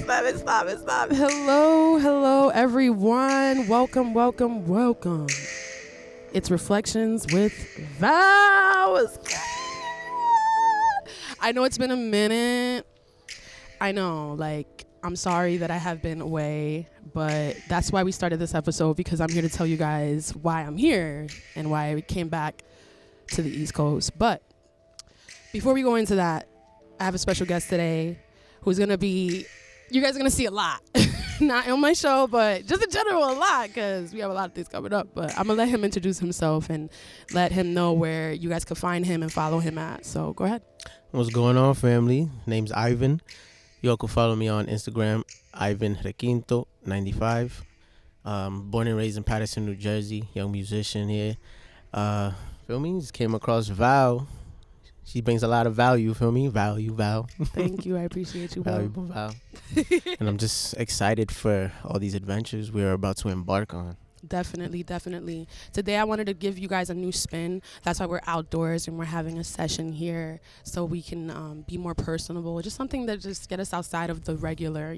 Stop. Hello, everyone. Welcome. It's Reflections with VAL. I know it's been a minute. I know, I'm sorry that I have been away, but that's why we started this episode, because I'm here to tell you guys why I'm here and why I came back to the East Coast. But before we go into that, I have a special guest today who's going to be, you guys are going to see a lot. Not on my show, but just in general a lot, because we have a lot of things coming up. But I'm going to let him introduce himself and let him know where you guys can find him and follow him at. So go ahead. What's going on, family? Name's Ivan. You all can follow me on Instagram, Ivan Requinto 95. Born and raised in Paterson, New Jersey. Young musician here. Feel me? Just came across Val. She brings a lot of value, feel me? Val. Thank you. I appreciate you, Valuable Val. And I'm just excited for all these adventures we're about to embark on. Definitely. Today I wanted to give you guys a new spin. That's why we're outdoors and we're having a session here, so we can be more personable. Just something that just get us outside of the regular,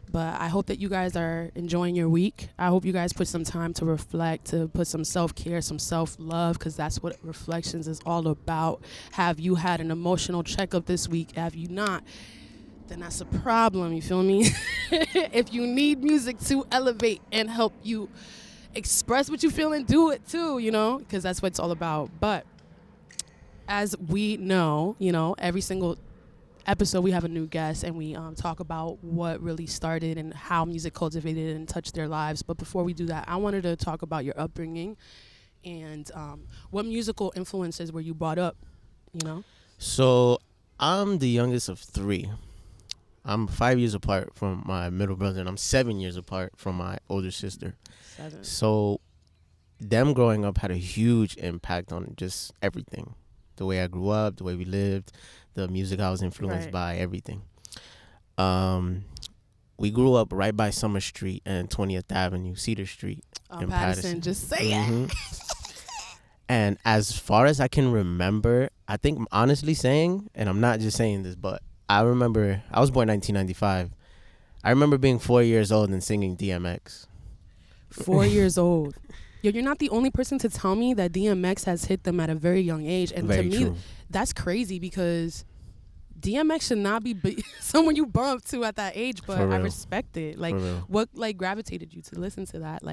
But I hope that you guys are enjoying your week. I hope you guys put some time to reflect, to put some self-care, some self-love, because that's what Reflections is all about. Have you had an emotional checkup this week? Have you not? Then that's a problem, you feel me? If you need music to elevate and help you express what you feel and do it too, because that's what it's all about. But as we know, every single episode we have a new guest and we talk about what really started and how music cultivated and touched their lives. But before we do that, I wanted to talk about your upbringing and what musical influences were you brought up, So I'm the youngest of three. I'm 5 years apart from my middle brother, and I'm 7 years apart from my older sister. 7. So them growing up had a huge impact on just everything. The way I grew up, the way we lived, the music I was influenced by, everything. We grew up right by Summer Street and 20th Avenue, Cedar Street in Paterson. Just say it. And as far as I can remember, I think I'm honestly saying, and I'm not just saying this, but I remember, I was born in 1995. I remember being 4 years old and singing DMX. 4 years old. Yo, you're not the only person to tell me that DMX has hit them at a very young age. And very to me, true. That's crazy, because DMX should not be someone you bump to at that age, but I respect it. What gravitated you to listen to that?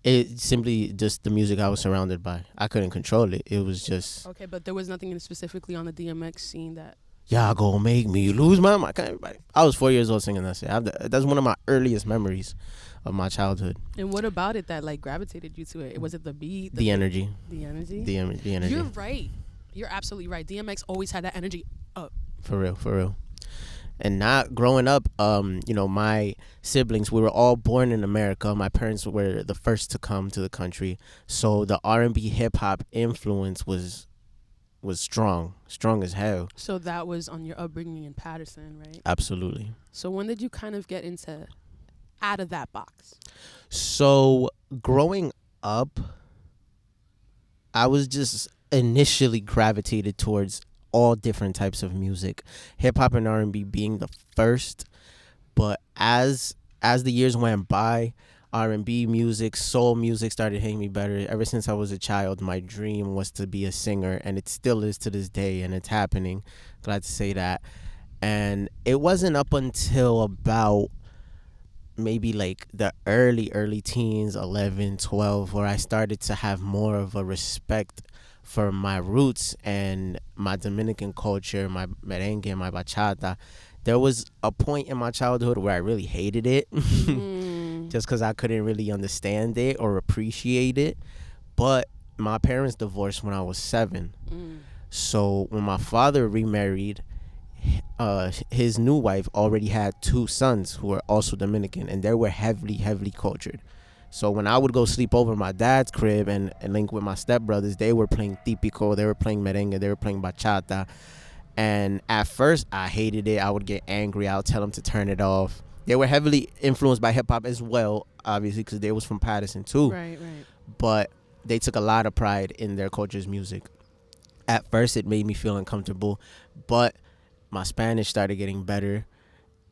It simply just the music I was surrounded by. I couldn't control it. It was just... Okay, but there was nothing specifically on the DMX scene that... Y'all gonna make me lose my mind. Everybody. I was 4 years old singing that shit. That's one of my earliest memories of my childhood. And what about it that gravitated you to it? Was it the beat? The energy. The energy? The energy. You're right. You're absolutely right. DMX always had that energy up. For real. And not growing up, my siblings, we were all born in America. My parents were the first to come to the country. So the R&B hip hop influence was strong as hell. So that was on your upbringing in Paterson, right? Absolutely. So when did you kind of get out of that box? So growing up, I was just initially gravitated towards all different types of music, hip hop and R&B being the first. But as the years went by, R&B music, soul music started hitting me better. Ever since I was a child, my dream was to be a singer, and it still is to this day, and it's happening. Glad to say that. And it wasn't up until about maybe the early teens, 11, 12, where I started to have more of a respect for my roots and my Dominican culture, my merengue, my bachata. There was a point in my childhood where I really hated it. Just because I couldn't really understand it or appreciate it. But my parents divorced when I was 7. So when my father remarried, his new wife already had 2 sons who were also Dominican, and they were heavily cultured. So when I would go sleep over my dad's crib and link with my stepbrothers, they were playing típico, they were playing merengue, they were playing bachata. And at first, I hated it. I would get angry. I would tell them to turn it off. They were heavily influenced by hip-hop as well, obviously, because they was from Paterson, too. Right. But they took a lot of pride in their culture's music. At first, it made me feel uncomfortable, but my Spanish started getting better.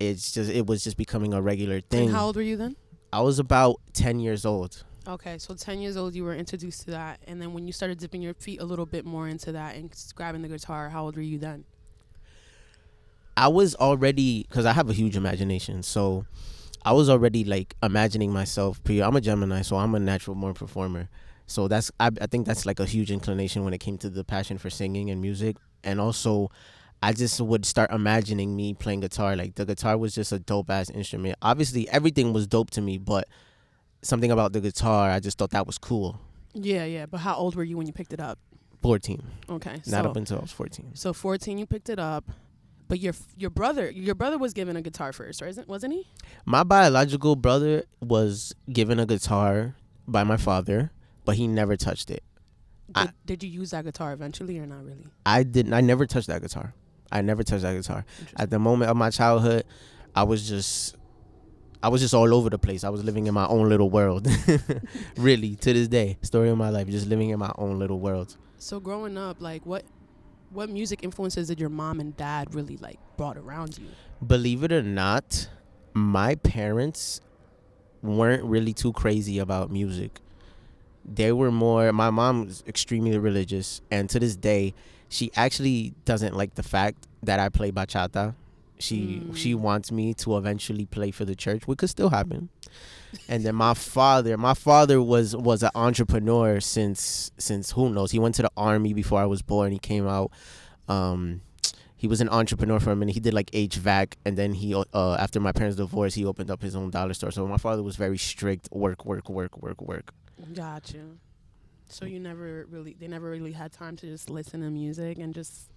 it was just becoming a regular thing. And how old were you then? I was about 10 years old. Okay, so 10 years old, you were introduced to that. And then when you started dipping your feet a little bit more into that and grabbing the guitar, how old were you then? I was already, because I have a huge imagination, so I was already like imagining myself. I'm a Gemini, so I'm a natural born performer. So I think that's like a huge inclination when it came to the passion for singing and music. And also, I just would start imagining me playing guitar. Like, the guitar was just a dope ass instrument. Obviously, everything was dope to me, but something about the guitar, I just thought that was cool. Yeah. But how old were you when you picked it up? 14. Okay. Not up until I was 14. So 14, you picked it up. But your brother was given a guitar first, right? Wasn't he? My biological brother was given a guitar by my father, but he never touched it. Did you use that guitar eventually or not really? I didn't. I never touched that guitar. At the moment of my childhood, I was just all over the place. I was living in my own little world. Really, to this day, story of my life, just living in my own little world. So growing up, like what music influences did your mom and dad really like brought around you? Believe it or not, my parents weren't really too crazy about music. They were more, my mom was extremely religious, and to this day, she actually doesn't like the fact that I play bachata. She wants me to eventually play for the church, which could still happen. And then my father was an entrepreneur since who knows. He went to the army before I was born. He came out. He was an entrepreneur for a minute. He did like HVAC, and then he after my parents' divorce, he opened up his own dollar store. So my father was very strict. Work. Got you. So they never really had time to just listen to music and just.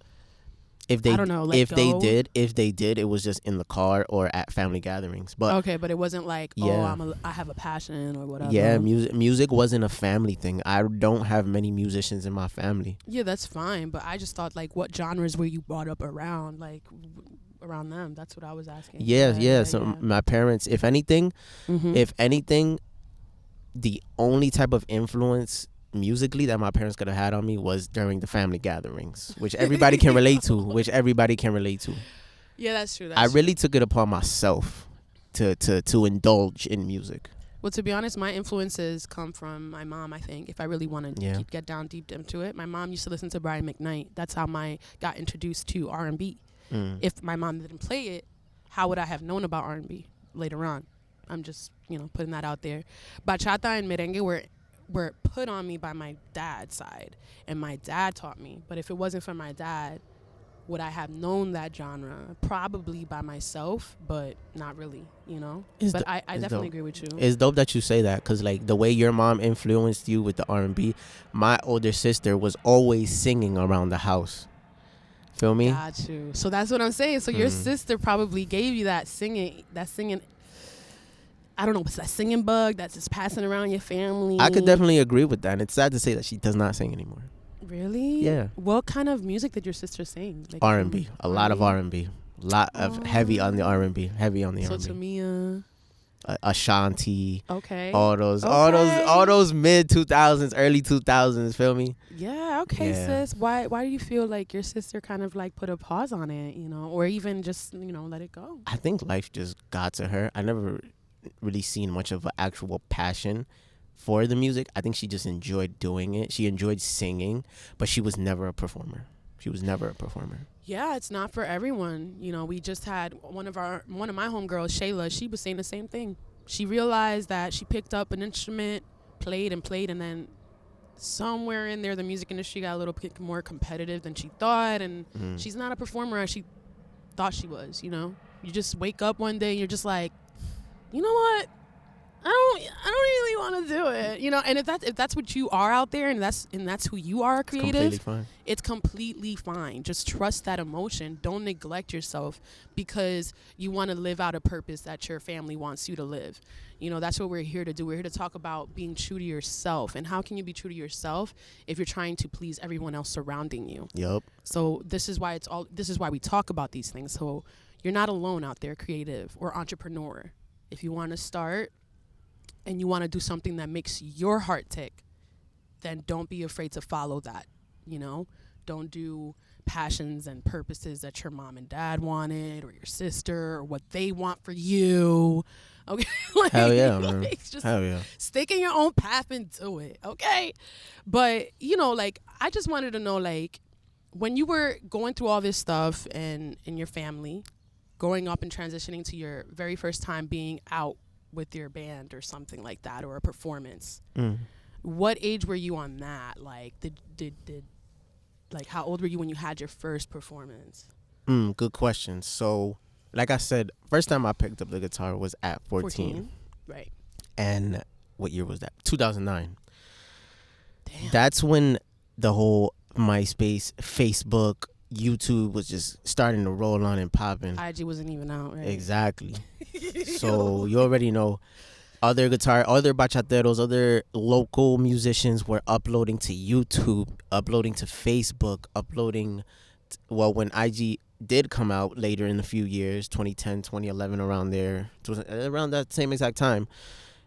If they did, it was just in the car or at family gatherings. But okay, but it wasn't like, I have a passion or whatever. Yeah, music wasn't a family thing. I don't have many musicians in my family. Yeah, that's fine. But I just thought, like, what genres were you brought up around, like, around them? That's what I was asking. Yeah. So my parents, if anything, the only type of influence musically that my parents could have had on me was during the family gatherings, which everybody can relate to. Yeah, that's true. I really took it upon myself to indulge in music. Well, to be honest, my influences come from my mom, I think, if I really want to get down deep into it. My mom used to listen to Brian McKnight. That's how I got introduced to R&B. If my mom didn't play it, how would I have known about R&B later on? I'm just, putting that out there. Bachata and merengue were put on me by my dad's side, and my dad taught me. But if it wasn't for my dad, would I have known that genre? Probably by myself, but not really, But I definitely agree with you. It's dope that you say that, because like the way your mom influenced you with the R&B, my older sister was always singing around the house. Feel me? Got you. So that's what I'm saying. So your sister probably gave you that singing, I don't know, what's that singing bug that's just passing around your family? I could definitely agree with that. And it's sad to say that she does not sing anymore. Really? Yeah. What kind of music did your sister sing? Like R&B. A lot of R&B. A lot of heavy on the R&B. Heavy on the R&B. So Tamia. Ashanti. Okay. All those mid 2000s, early 2000s. Feel me? Yeah. Okay, sis. Why do you feel like your sister kind of like put a pause on it? Or even just let it go? I think life just got to her. I never really seen much of an actual passion for the music. I think she just enjoyed doing it. She enjoyed singing, but she was never a performer. Yeah, it's not for everyone. We just had one of my homegirls, Shayla. She was saying the same thing. She realized that she picked up an instrument, played, and then somewhere in there, the music industry got a little bit more competitive than she thought, and she's not a performer as she thought she was. You just wake up one day and you're just like, you know what? I don't really want to do it, and if that's what you are out there, and that's who you are, creative, it's completely fine. Just trust that emotion. Don't neglect yourself because you want to live out a purpose that your family wants you to live. That's what we're here to do. We're here to talk about being true to yourself, and how can you be true to yourself if you're trying to please everyone else surrounding you? Yep. So this is why we talk about these things. So you're not alone out there, creative or entrepreneur. If you want to start and you want to do something that makes your heart tick, then don't be afraid to follow that. Don't do passions and purposes that your mom and dad wanted, or your sister, or what they want for you. Okay, like, Hell yeah, man. like, just Hell yeah. stick in your own path and do it. Okay, but like, I just wanted to know, like, when you were going through all this stuff and in your family, growing up and transitioning to your very first time being out with your band or something like that, or a performance. What age were you on that? Like, did like, how old were you when you had your first performance? Good question. So, like I said, first time I picked up the guitar was at 14. Right. And what year was that? 2009. Damn. That's when the whole MySpace, Facebook, YouTube was just starting to roll on and popping. IG wasn't even out, right? Exactly. So you already know other bachateros, other local musicians were uploading to YouTube, uploading to Facebook, when IG did come out later in a few years, 2010, 2011, around there, around that same exact time,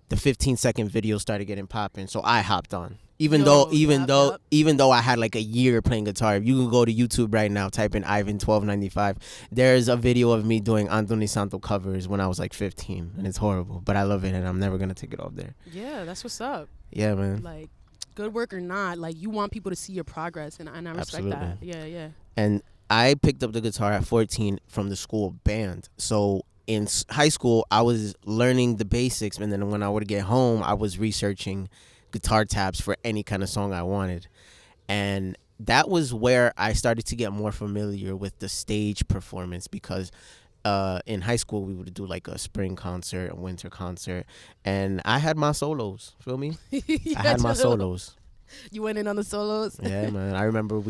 the 15-second video started getting popping. So I hopped on. Even though I had like a year playing guitar. You can go to YouTube right now, type in Ivan 1295. There's a video of me doing Anthony Santo covers when I was like 15, and it's horrible, but I love it, and I'm never gonna take it off there. Yeah, that's what's up. Yeah, man. Like, good work or not, like, you want people to see your progress, and I respect that. Yeah. And I picked up the guitar at 14 from the school band. So in high school, I was learning the basics, and then when I would get home, I was researching guitar tabs for any kind of song I wanted. And that was where I started to get more familiar with the stage performance, because in high school we would do like a spring concert, a winter concert, and I had my solos. Feel me? I had my solos. You went in on the solos? Yeah, man. I remember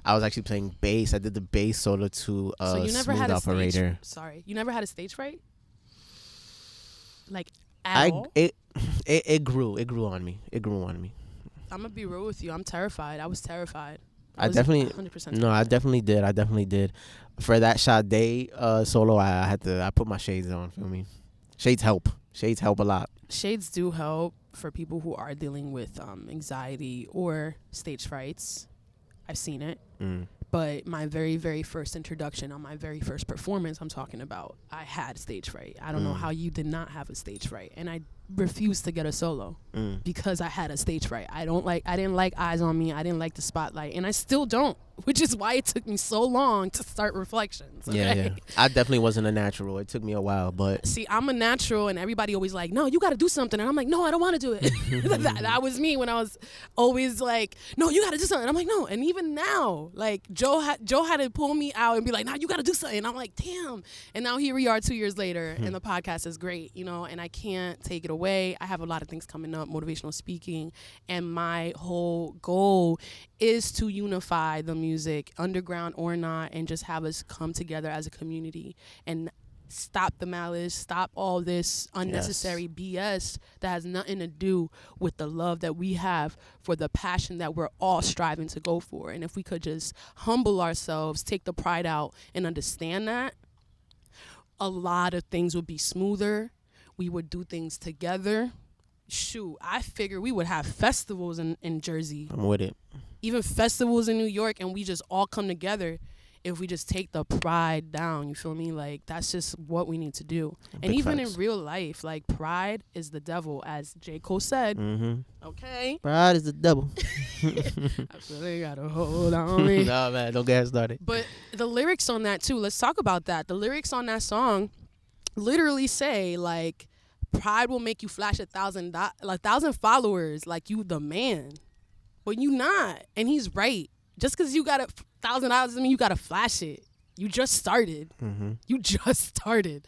I was actually playing bass. I did the bass solo to So you never Smooth had Operator. You never had a stage fright? Like, at all? It grew on me. I'm gonna be real with you. I'm terrified. I was terrified. I was definitely 100% terrified. No, I definitely did. For that Sade solo, I put my shades on. Feel me? Shades help a lot. Shades do help for people who are dealing with anxiety or stage frights. I've seen it. But my very, very first introduction, on my very first performance, I'm talking about, I had stage fright. I don't know how you did not have a stage fright. And I refused to get a solo because I had a stage fright. I didn't like eyes on me. I didn't like the spotlight. And I still don't, which is why it took me so long to start Reflections. Okay? Yeah. I definitely wasn't a natural. It took me a while, but... See, I'm a natural, and everybody always like, no, you got to do something. And I'm like, no, I don't want to do it. that was me when I was always like, no, you got to do something. And I'm like, no. And even now, like, Joe had to pull me out and be like, no, you got to do something. And I'm like, damn. And now here we are 2 years later, and the podcast is great, and I can't take it away. I have a lot of things coming up, motivational speaking, and my whole goal is to unify the music, underground or not, and just have us come together as a community and stop the malice, stop all this unnecessary BS that has nothing to do with the love that we have for the passion that we're all striving to go for. And if we could just humble ourselves, take the pride out, and understand that, a lot of things would be smoother. We would do things together. Shoot, I figure we would have festivals in Jersey. I'm with it. Even festivals in New York, and we just all come together if we just take the pride down. You feel me? Like, that's just what we need to do. And even in real life, like, pride is the devil, as J. Cole said. Okay? Pride is the devil. I feel they got a hold on me. No, man, don't get started. But the lyrics on that, too, let's talk about that. The lyrics on that song literally say, like, pride will make you flash 1,000 followers, like you the man. But you not. And he's right. Just because you got $1,000 doesn't mean you got to flash it. You just started. You just started.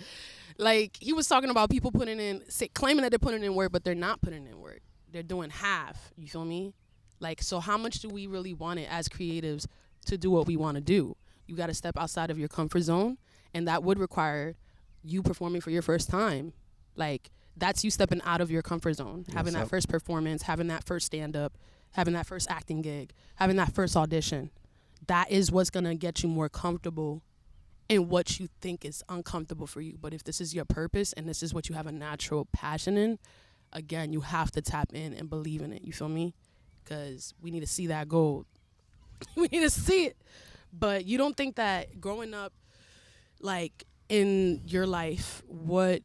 Like, he was talking about people claiming that they're putting in work, but they're not putting in work. They're doing half. You feel me? Like, so how much do we really want it as creatives to do what we want to do? You got to step outside of your comfort zone, and that would require you performing for your first time. Like, that's you stepping out of your comfort zone, having that first performance, having that first stand-up, having that first acting gig, having that first audition. That is what's going to get you more comfortable in what you think is uncomfortable for you. But if this is your purpose and this is what you have a natural passion in, again, you have to tap in and believe in it. You feel me? Because we need to see that gold. We need to see it. But you don't think that growing up, like in your life, what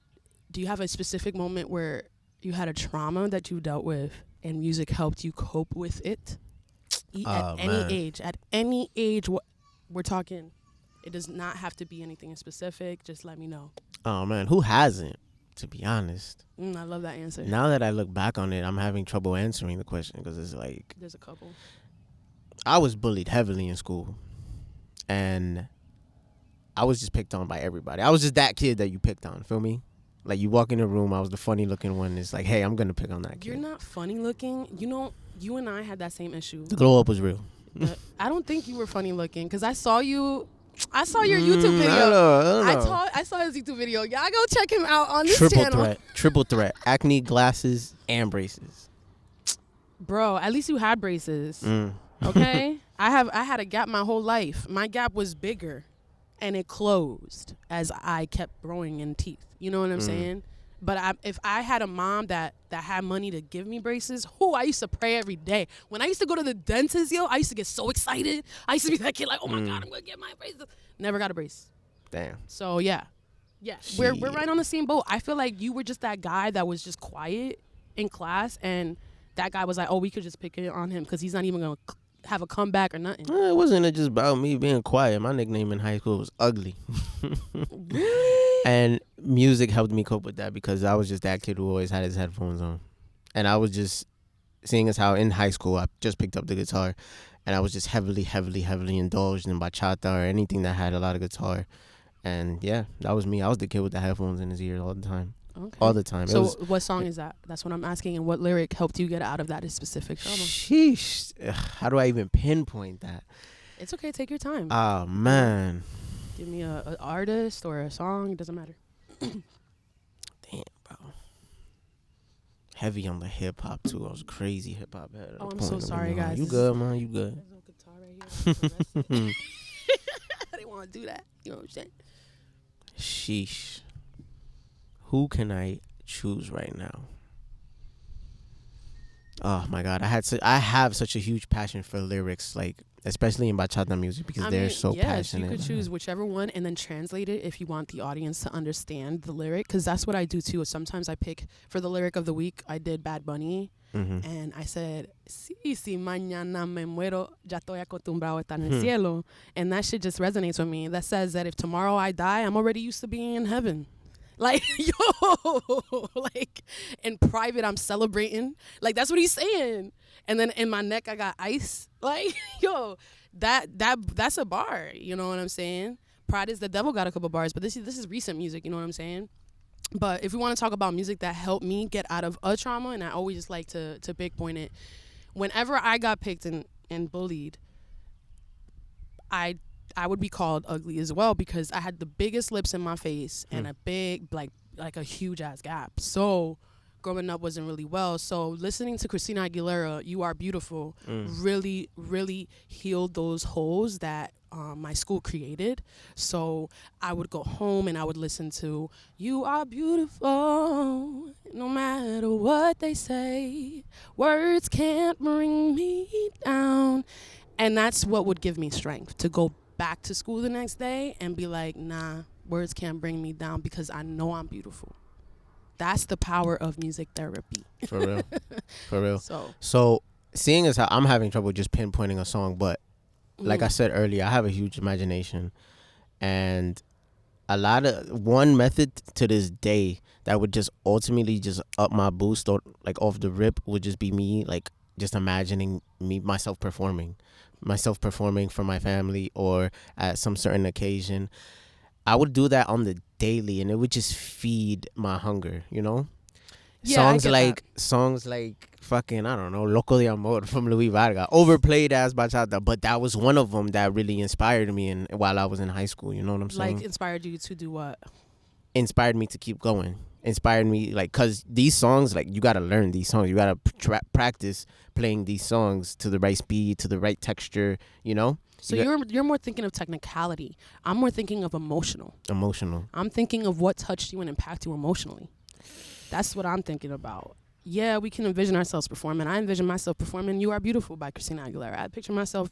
do you have a specific moment where you had a trauma that you dealt with and music helped you cope with it? At any Man. age, we're talking. It does not have to be anything specific. Just let me know. Oh man, who hasn't? To be honest, I love that answer. now that I look back on it, I'm having trouble answering the question because it's like There's a couple. I was bullied heavily in school, and I was just picked on by everybody. I was just that kid that you picked on. Feel me? Like you walk in the room, I was the funny looking one. It's like, hey, I'm gonna pick on that kid. You're not funny looking. You know, you and I had that same issue. The glow up was real. But I don't think you were funny looking because I saw you. I saw your YouTube video. I don't know. I saw his YouTube video. Y'all go check him out on this channel. Triple threat. Acne, glasses, and braces. Bro, at least you had braces. Okay? I had a gap my whole life. My gap was bigger and it closed as I kept growing in teeth. You know what I'm saying? But if I had a mom that had money to give me braces, I used to pray every day. When I used to go to the dentist, I used to get so excited. I used to be that kid like, oh my God, I'm going to get my braces. Never got a brace. Damn. So, yeah. Yeah, we're right on the same boat. I feel like you were just that guy that was just quiet in class, and that guy was like, oh, we could just pick it on him because he's not even going to have a comeback or nothing. It wasn't just about me being quiet. My nickname in high school was Ugly. Really? And music helped me cope with that because I was just that kid who always had his headphones on. And I was just, seeing as how in high school I just picked up the guitar, and I was just heavily indulged in bachata or anything that had a lot of guitar. And yeah, that was me. I was the kid with the headphones in his ear all the time. Okay. All the time. So what song is that? That's what I'm asking. And what lyric helped you get out of that specific trauma? Sheesh. How do I even pinpoint that? It's okay. Take your time. Oh, man. Give me a artist or a song. It doesn't matter. Damn, bro. Heavy on the hip hop too. I was a crazy hip hop head. Oh, I'm so sorry, guys. You good, man? You good? There's no guitar right here. I didn't want to do that. You know what I'm saying? Sheesh. Who can I choose right now? Oh my God, I have such a huge passion for lyrics, like especially in bachata music because they're so passionate. You could choose whichever one and then translate it if you want the audience to understand the lyric, because that's what I do too. Sometimes I pick for the lyric of the week. I did Bad Bunny, and I said, "Si mañana me muero, ya estoy acostumbrado a estar en el cielo," and that shit just resonates with me. That says that if tomorrow I die, I'm already used to being in heaven. Like, like in private, I'm celebrating. Like, that's what he's saying. And then in my neck, I got ice. Like, that's a bar. You know what I'm saying? Pride is the devil got a couple bars, but this is recent music. You know what I'm saying? But if we want to talk about music that helped me get out of a trauma, and I always just like to pinpoint it, whenever I got picked and bullied, I would be called ugly as well because I had the biggest lips in my face and a big, like a huge ass gap. So growing up wasn't really well. So listening to Christina Aguilera, You Are Beautiful, really, really healed those holes that my school created. So I would go home and I would listen to You Are Beautiful, no matter what they say. Words can't bring me down. And that's what would give me strength to go back to school the next day and be like, nah, words can't bring me down because I know I'm beautiful. That's the power of music therapy. For real. For real. So seeing as how I'm having trouble just pinpointing a song, but like I said earlier, I have a huge imagination, and one method to this day that would just ultimately just up my boost or like off the rip would just be me like just imagining myself performing for my family or at some certain occasion. I would do that on the daily, and it would just feed my hunger, you know? Yeah, songs like fucking, I don't know, Loco de Amor from Luis Vargas, overplayed as bachata, but that was one of them that really inspired me while I was in high school, you know what I'm saying? Like inspired you to do what? Inspired me to keep going. Inspired me, like, because these songs, like, you got to learn these songs. You got to practice playing these songs to the right speed, to the right texture, you know? So you're more thinking of technicality. I'm more thinking of emotional. I'm thinking of what touched you and impacted you emotionally. That's what I'm thinking about. Yeah, we can envision ourselves performing. I envision myself performing You Are Beautiful by Christina Aguilera. I picture myself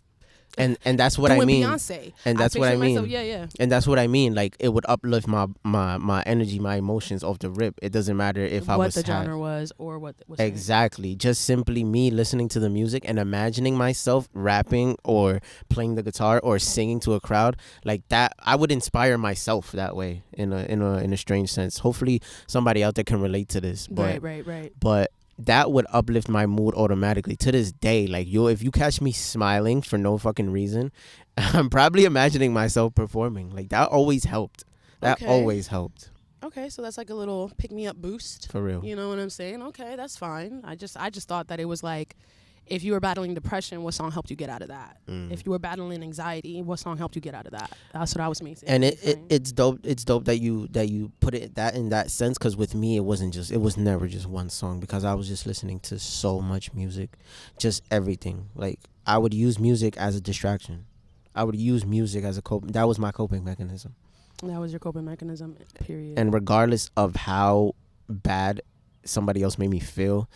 And that's what I doing mean. Beyonce. And that's what I picture mean. myself- yeah. And that's what I mean. Like, it would uplift my energy, my emotions off the rip. It doesn't matter if I What was the genre was or what was exactly. Just simply me listening to the music and imagining myself rapping or playing the guitar or singing to a crowd like that. I would inspire myself that way in a strange sense. Hopefully somebody out there can relate to this. But Right. but that would uplift my mood automatically to this day. Like, if you catch me smiling for no fucking reason, I'm probably imagining myself performing. Like, that always helped. Okay, so that's like a little pick me up boost. For real. You know what I'm saying? Okay, that's fine. I just thought that it was like, if you were battling depression, what song helped you get out of that? If you were battling anxiety, what song helped you get out of that? That's what I was making. And it's dope. It's dope that you put it that in that sense. Because with me, it was never just one song, because I was just listening to so much music, just everything. Like, I would use music as a distraction. I would use music as that was my coping mechanism. That was your coping mechanism, period. And regardless of how bad somebody else made me feel,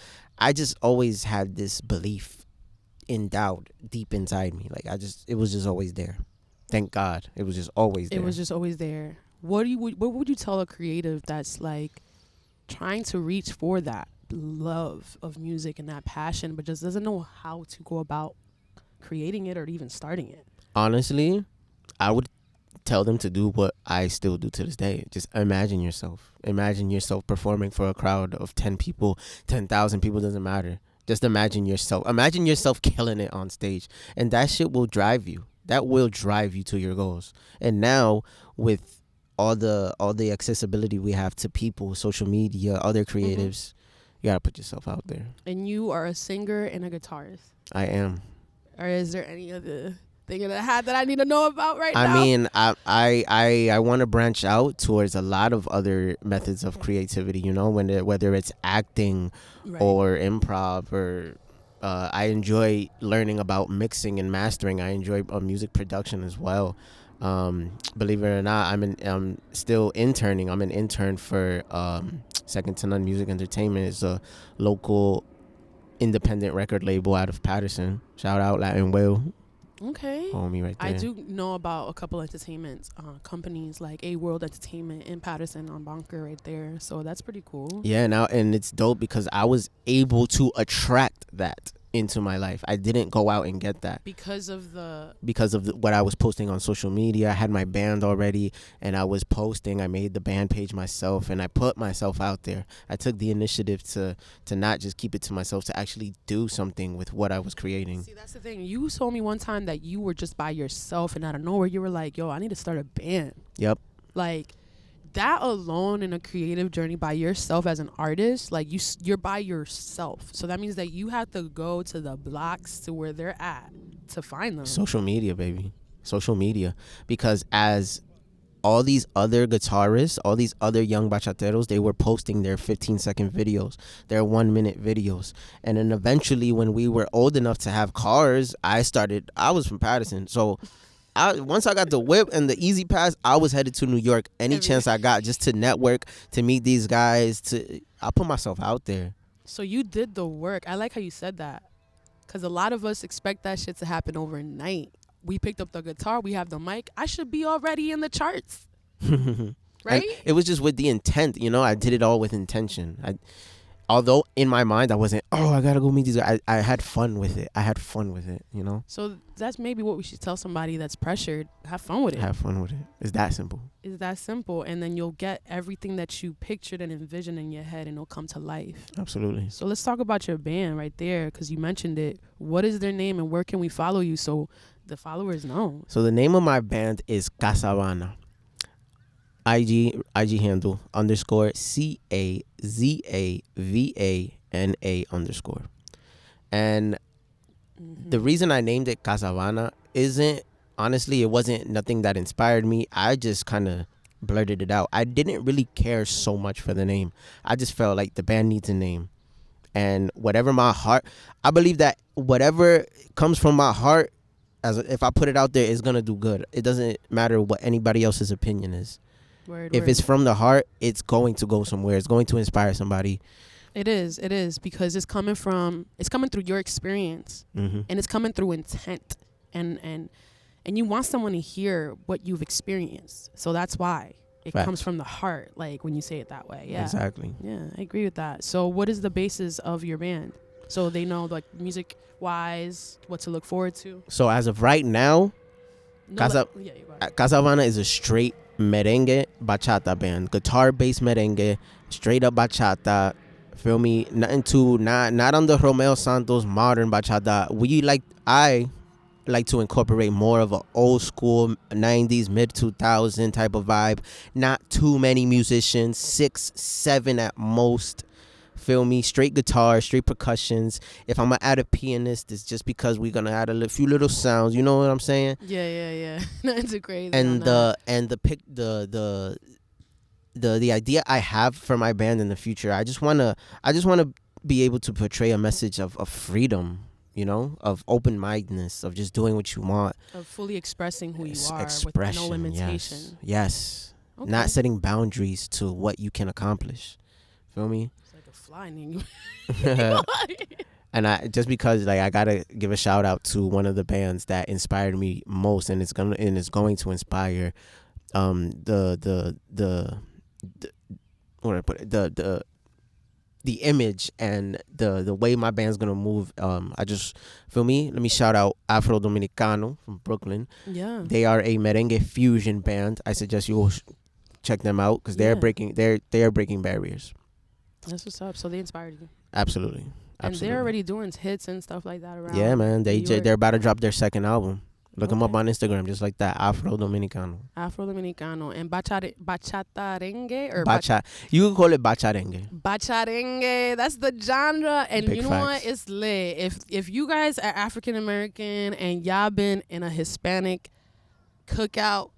I just always had this belief endowed deep inside me. Like, it was just always there. Thank God. It was just always there. It was just always there. What would you tell a creative that's like trying to reach for that love of music and that passion, but just doesn't know how to go about creating it or even starting it? Honestly, I would tell them to do what I still do to this day. Just imagine yourself. Imagine yourself performing for a crowd of 10 people, 10,000 people, doesn't matter. Just imagine yourself. Imagine yourself killing it on stage. And that shit will drive you. That will drive you to your goals. And now, with all the accessibility we have to people, social media, other creatives, you gotta put yourself out there. And you are a singer and a guitarist. I am. Or is there any other thing in the hat that I need to know about now? I mean, I want to branch out towards a lot of other methods of creativity, you know, whether it's acting or improv, or I enjoy learning about mixing and mastering. I enjoy music production as well. Believe it or not, I'm still interning. I'm an intern for Second to None Music Entertainment. It's a local independent record label out of Patterson. Shout out Latin Will. Okay. Homie right there. I do know about a couple entertainment companies like A World Entertainment in Patterson on Bonker right there. So that's pretty cool. Yeah, and it's dope because I was able to attract that into my life. I didn't go out and get that because of what I was posting on social media. I had my band already, and I was posting. I made the band page myself, and I put myself out there. I took the initiative to not just keep it to myself, to actually do something with what I was creating. See, that's the thing. You told me one time that you were just by yourself, and out of nowhere you were like, yo, I need to start a band. Yep. Like, that alone in a creative journey by yourself as an artist, like you're by yourself. So that means that you have to go to the blocks to where they're at to find them. Social media, baby. Social media. Because as all these other guitarists, all these other young bachateros, they were posting their 15-second videos, their 1-minute videos. And then eventually, when we were old enough to have cars, I was from Patterson. So once I got the whip and the easy pass, I was headed to New York any chance I got, just to network, to meet these guys. I put myself out there. So you did the work. I like how you said that, because a lot of us expect that shit to happen overnight. We picked up the guitar, we have the mic. I should be already in the charts, right? And it was just with the intent, you know. I did it all with intention. Although in my mind I wasn't, I gotta go meet these guys. I had fun with it. You know. So that's maybe what we should tell somebody that's pressured. Have fun with it. Have fun with it. It's that simple. And then you'll get everything that you pictured and envisioned in your head, and it'll come to life. Absolutely. So let's talk about your band right there, because you mentioned it. What is their name, and where can we follow you so the followers know? So the name of my band is Casavana. IG handle _CAZAVANA _. And the reason I named it Casavana it wasn't nothing that inspired me. I just kind of blurted it out. I didn't really care so much for the name. I just felt like the band needs a name. And I believe that whatever comes from my heart, if I put it out there, it's going to do good. It doesn't matter what anybody else's opinion is. If it's from the heart, it's going to go somewhere. It's going to inspire somebody. It is because it's coming through your experience, and it's coming through intent. and you want someone to hear what you've experienced. So that's why it Facts. comes from the heart, like when you say it that way. Yeah, Exactly. yeah, I agree with that. So what is the basis of your band, so they know like music wise what to look forward to? So as of right now, Yeah, you go ahead. Casavana is a straight merengue bachata band, guitar based merengue, straight up bachata. Feel me? Not on the Romeo Santos modern bachata. I like to incorporate more of an old school 90s, mid 2000 type of vibe. Not too many musicians, 6, 7 at most. Feel me? Straight guitar, straight percussions. If I'm gonna add a pianist, it's just because we're gonna add a few little sounds. You know what I'm saying? Yeah. That's a crazy. And the idea I have for my band in the future, I just wanna be able to portray a message of freedom, you know, of open-mindedness, of just doing what you want, of fully expressing who you are with expression, no limitation. Yes. Okay. Not setting boundaries to what you can accomplish. Feel me? It's like a fly in you. And I just because like I gotta give a shout out to one of the bands that inspired me most, and it's going to inspire the image and the way my band's gonna move. I just feel me. Let me shout out Afro Dominicano from Brooklyn. Yeah. They are a merengue fusion band. I suggest you go check them out because they are breaking barriers. That's what's up. So they inspired you. Absolutely. And they're already doing hits and stuff like that around. Yeah, man. They're about to drop their second album. Look them up on Instagram, just like that. Afro Dominicano. Afro Dominicano. And bachatarengue or you can call it bacharengue. Bacharengue. That's the genre. And Big you know facts. what? It's lit. If you guys are African American and y'all been in a Hispanic cookout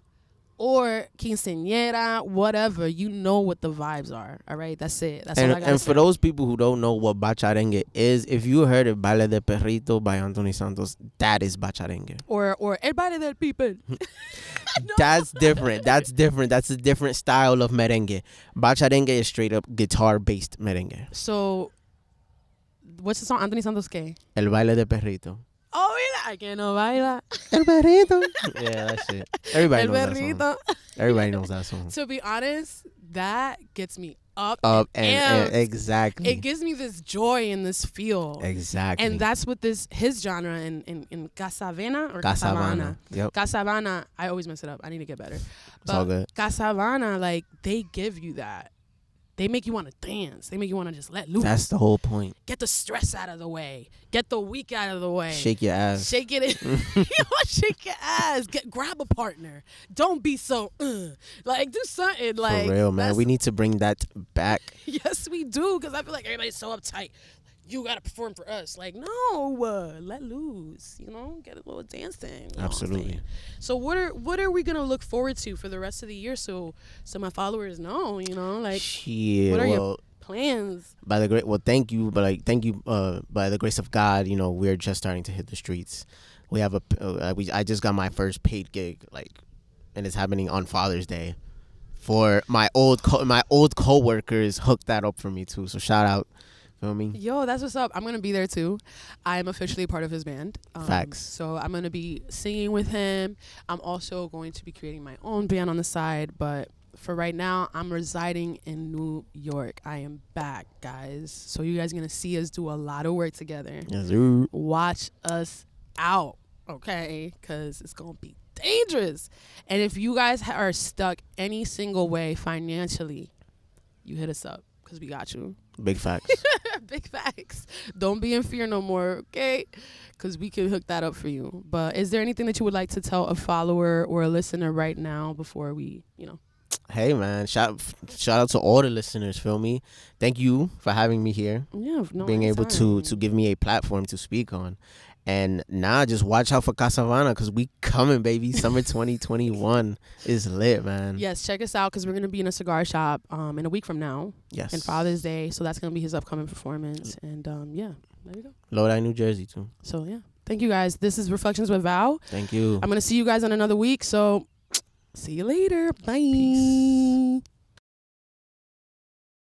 or quinceañera, whatever, you know what the vibes are. All right, that's it. That's all I gotta say. And for those people who don't know what bacharengue is, if you heard of Baile de Perrito by Anthony Santos, that is bacharengue. Or El Baile del People. That's different. That's a different style of merengue. Bacharengue is straight up guitar based merengue. So, what's the song? Anthony Santos ¿qué? El Baile de Perrito. Oh, mira, que no baila. El perrito. Yeah, that shit. Everybody El knows that perrito. song. Everybody knows that song. To be honest, that gets me up and exactly. It gives me this joy and this feel. Exactly. And that's what his genre in Casavana or Casavana. Yep. Casavana, I always mess it up. I need to get better. It's all good. Casavana, like, they give you that. They make you want to dance. They make you want to just let loose. That's the whole point. Get the stress out of the way. Get the week out of the way. Shake your ass. Shake it. Shake your ass. Grab a partner. Don't be so like, do something. Like, for real, man. We need to bring that back. Yes, we do. Because I feel like everybody's so uptight. You gotta perform for us. Like, no, let loose. You know, get a little dancing. You know Absolutely. So what are we gonna look forward to for the rest of the year? So my followers know. You know, like, what are your plans? Thank you. But like, thank you. By the grace of God, you know, we're just starting to hit the streets. We have I just got my first paid gig, like, and it's happening on Father's Day. For my old coworkers hooked that up for me too. So shout out. Feel me? Yo, that's what's up. I'm going to be there too. I am officially part of his band. Facts. So I'm going to be singing with him. I'm also going to be creating my own band on the side. But for right now, I'm residing in New York. I am back, guys. So you guys are going to see us do a lot of work together. Yes, sir. Watch us out, okay? Because it's going to be dangerous. And if you guys are stuck any single way financially, you hit us up because we got you. Big facts. Big facts. Don't be in fear no more, okay? Because we can hook that up for you. But is there anything that you would like to tell a follower or a listener right now before we, Hey, man. Shout out to all the listeners, feel me? Thank you for having me here. Yeah, being able to give me a platform to speak on. And now just watch out for Casavana because we coming, baby. Summer 2021 is lit, man. Yes, check us out because we're going to be in a cigar shop in a week from now. Yes. And Father's Day. So that's going to be his upcoming performance. And yeah, there you go. Lodi, New Jersey, too. So yeah. Thank you, guys. This is Reflections with Val. Thank you. I'm going to see you guys in another week. So see you later. Bye. Peace.